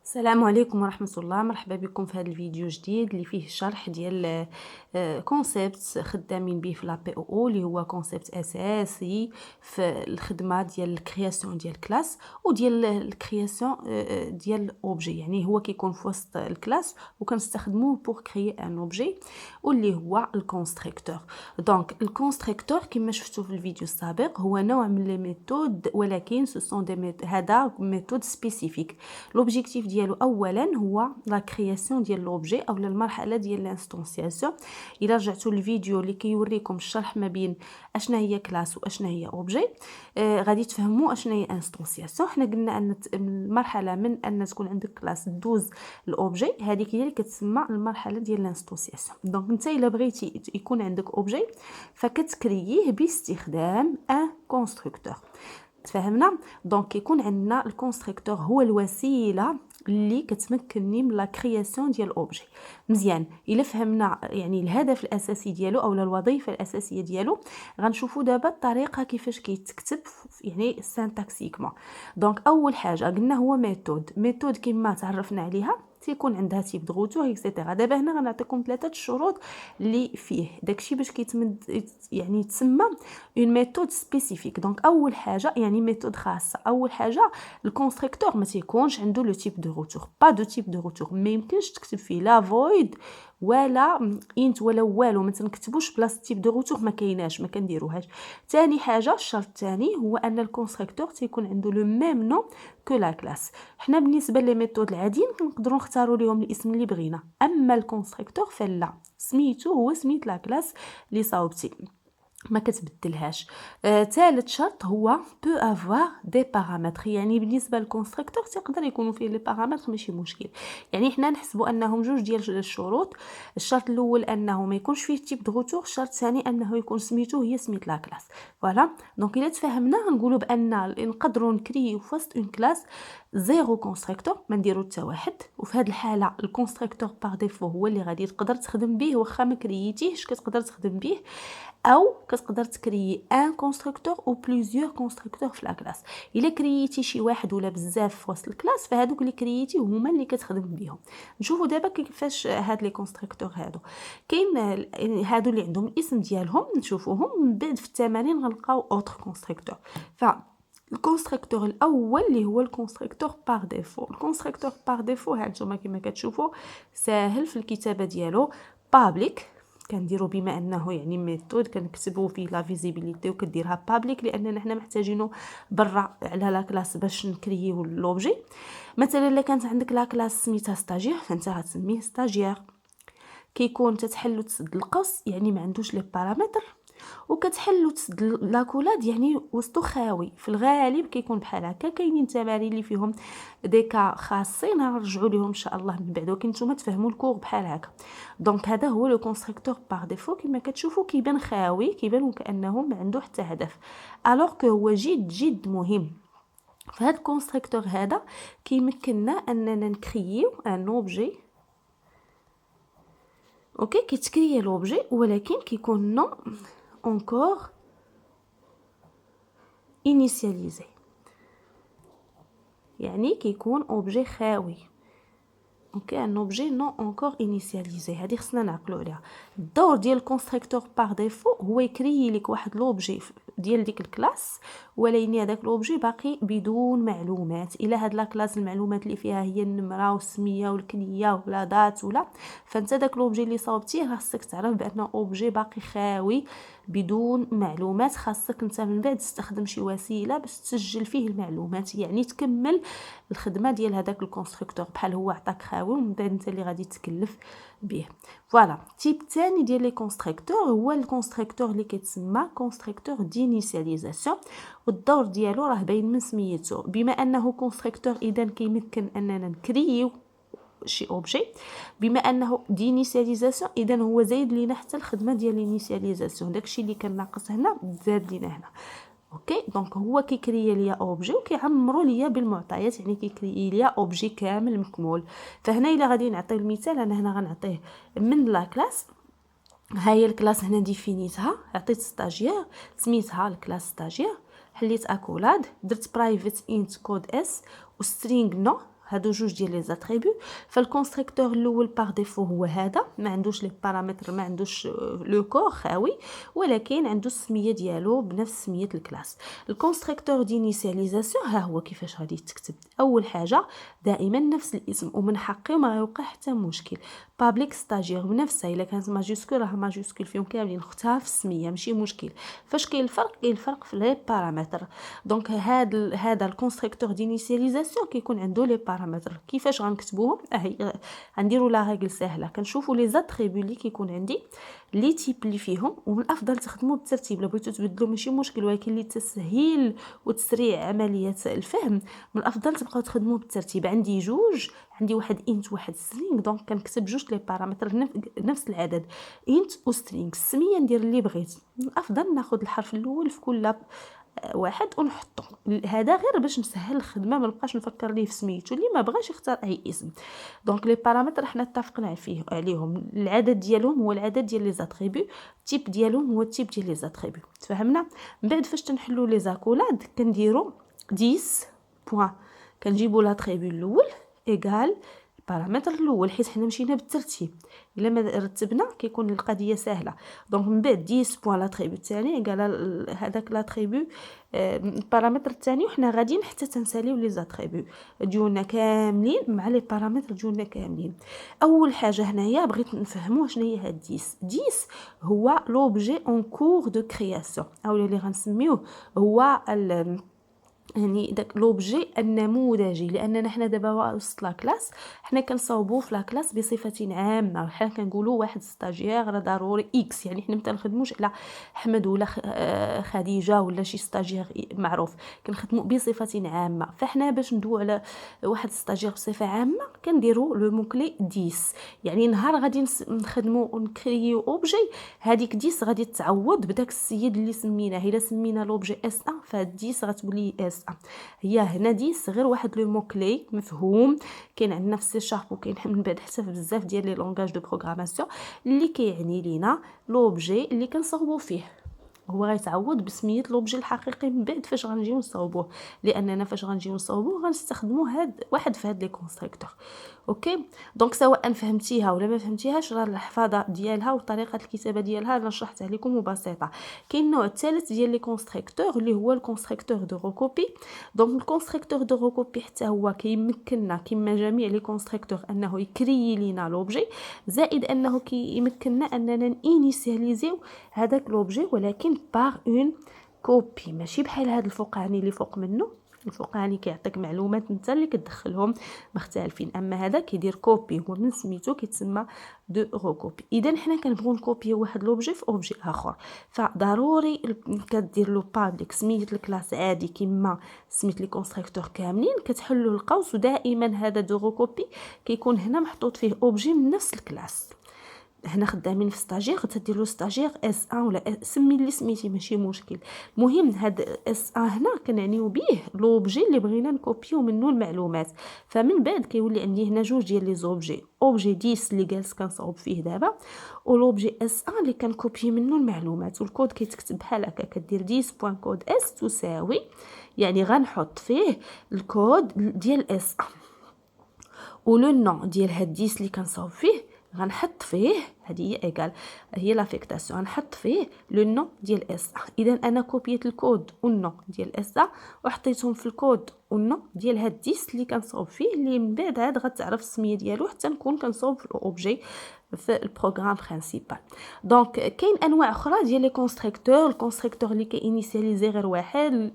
السلام عليكم ورحمة الله. مرحبا بكم في هذا الفيديو جديد اللي فيه شرح ديال كونسيبت خدامين به في لا بي او اللي هو كونسيبت اساسي في الخدمه ديال الكرياسيون ديال كلاس وديال الكرياسيون ديال اوبجي. يعني هو كيكون في وسط الكلاس وكنستخدموه بور كريي ان اوبجي واللي هو الكونستركتور. دونك الكونستركتور كما شفتوا في الفيديو السابق هو نوع من لي ميثود، ولكن سو سون دي هذا ميثود سبيسيفيك. لوبجيكتيف ديالو اولا هو لا كرياسيون ديال لوبجي او المرحله ديال الانستونسياسيون. الا رجعتوا للفيديو اللي كيوريكم الشرح ما بين اشنا هي كلاس واشنا هي اوبجي، غادي تفهموا اشنا هي انستونسياسيون. حنا قلنا ان المرحله من ان تكون عندك كلاس دوز الاوبجي، هذيك هي اللي كتسمى المرحله ديال الانستونسياسيون. دونك انت الا بغيتي يكون عندك اوبجي فكتكرييه باستخدام ان كونستركتور. تفهمنا؟ دونك يكون عندنا الكونستركتور هو الوسيله اللي كتمكنني من لا كرياسيون ديال اوبجي. مزيان، الا فهمنا يعني الهدف الاساسي ديالو او الوظيفه الاساسيه ديالو، غنشوفوا دابا الطريقه كيفاش كيتكتب يعني سانتاكسيكمون. دونك اول حاجه قلنا هو ميثود كما تعرفنا عليها تيكون عندها تيب دو روتور اكسيتيرا. دابا هنا غنعطيكم ثلاثه الشروط اللي فيه داكشي باش كيتمد يعني تسمى اون ميثود سبيسيفيك. دونك اول حاجه يعني ميثود خاصه، اول حاجه الكونستركتور ما تيكونش عنده لو تيب دو روتور، با دو تيب دو روتور. ما يمكنش تكتب فيه لا فويد ولا انت ولا والو، ما تنكتبوش بلاصه تيب دو روتور، ما كايناش، ما كنديروهاش. ثاني حاجه الشرط الثاني هو ان الكونستركتور تيكون عنده لو ميم نو كو لا كلاس. حنا بالنسبه لي ميثود العاديين نقدروا نختاروا ليهم الاسم اللي بغينا، اما الكونستركتور فلا، سميتو هو سميت لا كلاس اللي صاوبتي، ما كتبدلهاش. ثالث شرط هو بو افوار دي بارامتر، يعني بالنسبه للكونستركتور تقدر يكونوا فيه لي بارامتر ماشي مشكل. يعني حنا نحسبوا انهم جوج ديال الشروط. الشرط الاول انه ما يكونش فيه تيب دو روتور، الشرط الثاني انه يكون سميتو هي سميت لا كلاس. فوالا دونك الا تفهمنا نقولوا بان نقدروا نكريو في وسط اون كلاس زيرو كونستركتور، ما نديرو حتى واحد. وفي هذه الحاله الكونستركتور باغ ديفو هو اللي غادي تقدر تخدم به، واخا ما كرييتيهش كتقدر تخدم به، او كتقدر تكريي ان كونستركتور او بليزيور كونستركتور في لا كلاس. الا كرييتي شي واحد ولا بزاف في وسط الكلاس فهادوك اللي كرييتي هما اللي كتخدم بهم. نشوفوا دابا كيفاش هاد لي كونستركتور هادو كاين. هادو اللي عندهم الاسم ديالهم نشوفوهم من بعد في التمارين غنلقاو اوتر كونستركتور. الكونستركتور الاول اللي هو الكونستركتور باغ ديفو. الكونستركتور باغ ديفو هانتوما كما كتشوفوا ساهل في الكتابه ديالو. بابليك كنديروا بما انه يعني ميثود كنكتبوا فيه لا فيزيبيليتي وكديرها بابليك لاننا حنا محتاجينه برا على لا كلاس باش نكرييو لوبجي. مثلا الا كانت عندك لا كلاس سميتها ستاجير فانت غتسميه ستاجير. كيكون تتحل وتسد القوس يعني ما عندوش لي بارامتر، وكتحل وتسد لاكولاد يعني وسطو خاوي. في الغالب كيكون بحال هكا. كاينين تمارين اللي فيهم ديكا خاصين نرجعوا ليهم ان شاء الله من بعد، ولكن نتوما تفهموا الكور بحال هكا. دونك هذا هو لو كونستركتور باغ ديفو. كما كتشوفوا كيبان خاوي، كيبان وكانه ما عنده حتى هدف، الوغ كو هو جد جد مهم. فهاد الكونستركتور هذا كيمكننا اننا نكرييو ان اوبجي. اوكي كيتكريا لوبجي ولكن كيكون نو encore initialisé، يعني كيكون اوبجي خاوي. اوكي ان اوبجي نو انكور انيسياليزي، هذه خصنا نعقلوا عليها. الدور ديال الكونستركتور باغ ديفو هو يكري لك واحد لوبجي ديال ديك الكلاس، ولكن هذاك لوبجي باقي بدون معلومات. الا هاد لا كلاس المعلومات اللي فيها هي النمره والسميه والكنيه ولا دات ولا، فانت داك لوبجي اللي صاوبتيه خاصك تعرف بانه اوبجي باقي خاوي بدون معلومات. خاصك انت من بعد تستخدم شي وسيله باش تسجل فيه المعلومات، يعني تكمل الخدمه ديال هذاك الكونستركتور بحال هو عطاك خاوي ومن بعد انت اللي غادي تكلف به. فوالا تيب ثاني ديال لي كونستركتور هو الكونستركتور اللي كيتسمى كونستركتور دينيسياليزاسيون، والدور ديالو راه باين من سميتو. بما انه كونستركتور اذا كيمكن اننا نكريو شي اوبجي، بما انه دينيسياليزاسيون اذا هو زايد لينا حتى الخدمه ديال الانيسياليزاسيون، داكشي اللي كان ناقص هنا زاد لينا هنا. اوكي دونك هو كيكريا ليا اوبجي وكيعمروا ليا بالمعطيات، يعني كيكريي ليا اوبجي كامل مكمول. فهنا الا غادي نعطيو المثال، انا هنا غنعطيه من لا كلاس. ها هي الكلاس هنا ديفينيتها، عطيت ستاجير سميتها الكلاس ستاجير، حليت اكولاد، درت برايفت انت كود اس وسترينغ نو هادو جوج ديال لي زاتريبيو. فالكونستركتور الاول باغ ديفو هو هذا، ما عندوش لي بارامتر، ما عندوش لو كور خاوي، ولكن عنده السميه ديالو بنفس سميه الكلاس. الكونستركتور دينيسياليزاسيون ها هو كيفاش غادي تكتب. اول حاجه دائما نفس الاسم، ومن حقي ما غيوقع حتى مشكل. بابليك ستاجير بنفسها، الا كانت ماجيسكول راه ماجيسكول فيهم كاملين، اختها في السميه ماشي مشكل. فاش كاين الفرق؟ كاين الفرق في لي بارامتر. دونك هذا الكونستركتور دينيسياليزاسيون كيكون عنده لي بارامتر. كيفاش غنكتبوهم؟ غنديروا لا ريغل سهله، كنشوفوا لي زاتريبيو اللي كيكون عندي، لي تيب اللي فيهم، ومن الافضل تخدموا بالترتيب. لو بغيتو تبدلوا ماشي مشكل، ولكن لتسهيل وتسريع عمليه الفهم من الافضل تبقاو تخدموا بالترتيب. عندي جوج، عندي واحد انت واحد سترينغ، دونك كنكتب جوج لي بارامتر نفس العدد، انت و سترينغ. السميه ندير اللي بغيت، من الافضل ناخذ الحرف الاول في كل واحد ونحطو. هذا غير باش نسهل الخدمه، ما نبقاش نفكر ليه في سميتو. اللي ما بغاش يختار اي اسم. دونك لي بارامتر حنا اتفقنا عليهم، العدد ديالهم هو العدد ديال لي زاتريبيو، التيب ديالهم هو التيب ديال لي زاتريبيو. تفهمنا؟ من بعد فاش تنحلوا لي زاكولاد كنديروا 10 بوين، كنجيبوا لاتريبيو الاول ايغال البارامتر الاول، حيت حنا مشينا بالترتيب. الا ما رتبنا كيكون القضيه سهله. دونك من بعد 10 بوين لاتريبيو الثاني ايغال هذاك لاتريبيو البارامتر الثاني، وحنا غاديين حتى تنساليو لي زاتريبيو ديالنا كاملين مع لي بارامتر ديالنا كاملين. اول حاجه هنايا بغيت نفهموا شنو هي هاد 10 هو لوبجي اون كور دو كرياسيون، او اللي غنسميوه هو يعني داك لوبجي النموذجي. لاننا حنا دابا وسط لا كلاس، حنا كنصاوبوا في لا كلاس بصفه عامه. حنا كنقولوا واحد ستاجير راه ضروري اكس، يعني حنا ما تنخدموش على احمد ولا خديجه ولا شي ستاجير معروف، كنخدموا بصفه عامه. فاحنا باش ندوي على واحد ستاجير بصفه عامه كنديروا لو موكلي 10. يعني نهار غادي نخدموا ونكريو اوبجي، هذيك 10 غادي تعوض بداك السيد اللي سميناه. الا سمينا لوبجي اس 1 فهاد 10 غتولي اس. هي هنا 10 غير واحد لو موكلي مفهوم، كاين عندنا في سي شارب وكاين من بعد حتى في بزاف ديال لي لونغاج دو بروغراماسيون، اللي كيعني لينا لوبجي اللي كنصاوبوا فيه هو غيتعوض بسميه لوبجي الحقيقي من بعد فاش غنجيو نصاوبوه. لاننا فاش غنجيو نصاوبوه غنستخدموا هاد واحد في هاد لي كونستركتور. اوكي، دونك سواء فهمتيها ولا ما فهمتيهاش، راه الحفاظه ديالها وطريقه الكتابه ديالها انا شرحتها لكم وبسيطه. كاين النوع الثالث ديال لي كونستركتور اللي هو الكونستركتور دو روكوبي. دونك الكونستركتور دو روكوبي حتى هو كيمكننا كما جميع لي كونستركتور انه يكري لينا لوبجي، زائد انه كيمكننا اننا انيسياليزيو هذاك لوبجي، ولكن باغ اون كوبي. ماشي بحال هذا الفوقاني اللي فوق منه. الفوقاني كيعطيك معلومات انت اللي كتدخلهم مختلفين، اما هذا كيدير كوبي، هو من سميتو كيتسمى دو روكوبي. اذا حنا كنبغيو نكوبيو واحد لوبجي في اوبجي اخر، فضروري كدير له بابليك سميه الكلاس عادي كما سميت لي كونستركتور كاملين، كتحلوا القوس، ودائما هذا دو روكوبي كيكون هنا محطوط فيه اوبجي من نفس الكلاس. هنا خدامين في ستاجير، غتدير له ستاجير اس 1 ولا سمي اللي سميتي ماشي مشكل. المهم هاد اس 1 هنا كنعنيو به لوبجي اللي بغينا نكوبيو منه المعلومات. فمن بعد كيولي عندي هنا جوج ديال لي زوبجي، اوبجي 10 اللي جالس كنصاوب فيه دابا، ولوبجي اس 1 اللي كنكوبي منه المعلومات. والكود كيتكتب بحال هكا، كدير 10.كود اس تساوي، يعني غنحط فيه الكود ديال اس 1 ولو نون ديال هاد 10 اللي كنصاوب فيه غنحط فيه، هذه هي ايغال هي لافيكتاسيون، غنحط فيه لو نون ديال اس. اذا انا كوبيت الكود والنون ديال اس وحطيتهم في الكود والنون ديال هاد 10 اللي كنصاوب فيه، اللي من بعد عاد غتعرف السميه ديالو حتى نكون كنصاوب في الاوبجي في البروغرام برينسيبال. دونك كاين انواع اخرى ديال لي كونستركتور. الكونستركتور اللي كينيسياليزي غير واحد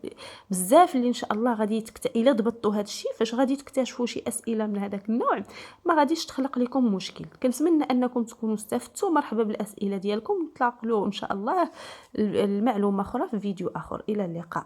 بزاف، اللي ان شاء الله غادي الا ضبطوا هذا الشيء فاش غادي تكتشفوا شي اسئله من هذاك النوع ما غاديش تخلق لكم مشكل. كنتمنى انكم تكونوا استفدتوا. مرحبا بالاسئله ديالكم، نتلاقوا ان شاء الله المعلومه اخرى في فيديو اخر. الى اللقاء.